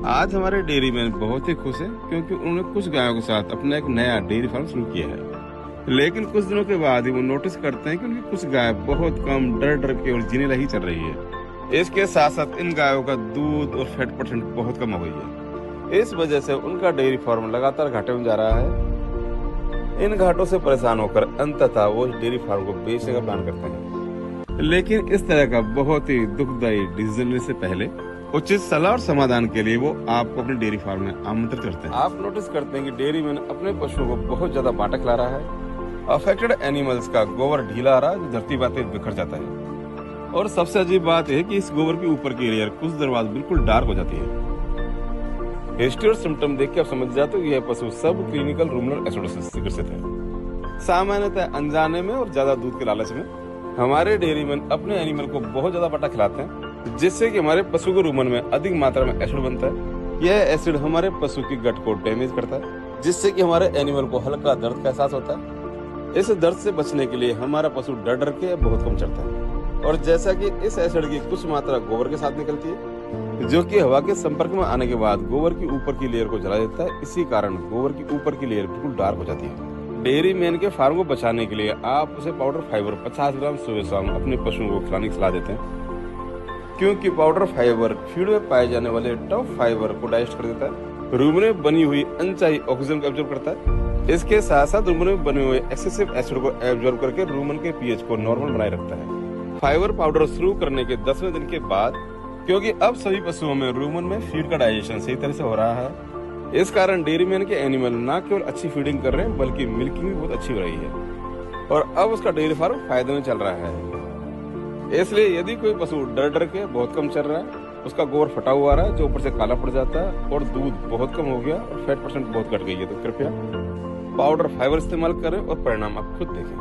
आज हमारे dairy man बहुत ही खुश हैं क्योंकि उन्होंने कुछ गायों के साथ अपना एक नया डेयरी फार्म शुरू किया है। लेकिन कुछ दिनों के बाद ही वो नोटिस करते हैं कि उनकी कुछ गाय बहुत कम डर डर के और जीने लगी चल रही है। इसके साथ साथ इन गायों का दूध और फैट परसेंट बहुत कम हो गई है। इस वजह से उनका डेयरी फार्म लगातार घाटे में जा रहा है। इन घाटों से परेशान होकर अंततः वो डेयरी फार्म को बेचने का प्लान करते हैं। लेकिन इस तरह का बहुत ही दुखदायी डिसीजन लेने से पहले उचित सलाह और समाधान के लिए वो आपको अपने डेयरी फार्म में आमंत्रित करते हैं। आप नोटिस करते हैं कि डेयरी मैन अपने पशुओं को बहुत ज्यादा बांटा खिला रहा है। अफेक्टेड एनिमल्स का गोबर ढीला आ रहा है जो धरती पे बिखर जाता है। और सबसे अजीब बात है कि इस गोबर के ऊपर की लेयर कुछ देर बाद बिल्कुल डार्क हो जाती है। हिस्ट्री और सिम्टम देख के आप समझ जाते हो कि यह पशु सब क्लिनिकल रुमिनल एसिडोसिस से ग्रसित है। सामान्यतः अनजाने में और ज्यादा दूध के लालच में हमारे डेयरी मैन अपने एनिमल को बहुत ज्यादा बांटा खिलाते हैं, जिससे कि हमारे पशु के रूमन में अधिक मात्रा में एसिड बनता है। यह एसिड हमारे पशु की गट को डैमेज करता है, जिससे कि हमारे एनिमल को हल्का दर्द का एहसास होता है। इस दर्द से बचने के लिए हमारा पशु डर डर के बहुत कम चढ़ता है। और जैसा कि इस एसिड की कुछ मात्रा गोबर के साथ निकलती है, जो कि हवा के संपर्क में आने के बाद गोबर की ऊपर की लेयर को जला देता है। इसी कारण गोबर की ऊपर की लेयर बिल्कुल डार्क हो जाती है। डेयरी मैन के फार्म को बचाने के लिए आप उसे पाउडर फाइबर 50 ग्राम सुबह शाम अपने पशुओं को खिलाने की सलाह देते हैं, क्योंकि पाउडर फाइबर फीड में पाए जाने वाले टफ फाइबर को डाइजेस्ट कर देता है। रूमन में बनी हुई अनचाही ऑक्सीजन को एब्जॉर्ब करता है। इसके साथ साथ रूमन में बने हुए एक्सेसिव एसिड को एब्जॉर्ब करके रूमन के पीएच को नॉर्मल बनाए रखता है। फाइबर पाउडर शुरू करने के 10वें दिन के बाद, क्योंकि अब सभी पशुओं में रूमन में फीड का डाइजेशन सही तरह से हो रहा है, इस कारण डेयरी मैन के एनिमल न केवल अच्छी फीडिंग कर रहे हैं बल्कि मिल्किंग भी बहुत अच्छी हो रही है और अब उसका डेयरी फार्म फायदे में चल रहा है। इसलिए यदि कोई पशु डर डर के बहुत कम चल रहा है, उसका गोबर फटा हुआ रहा है जो ऊपर से काला पड़ जाता है और दूध बहुत कम हो गया और फैट परसेंट बहुत घट गई है, तो कृपया पाउडर फाइबर इस्तेमाल करें और परिणाम आप खुद देखें।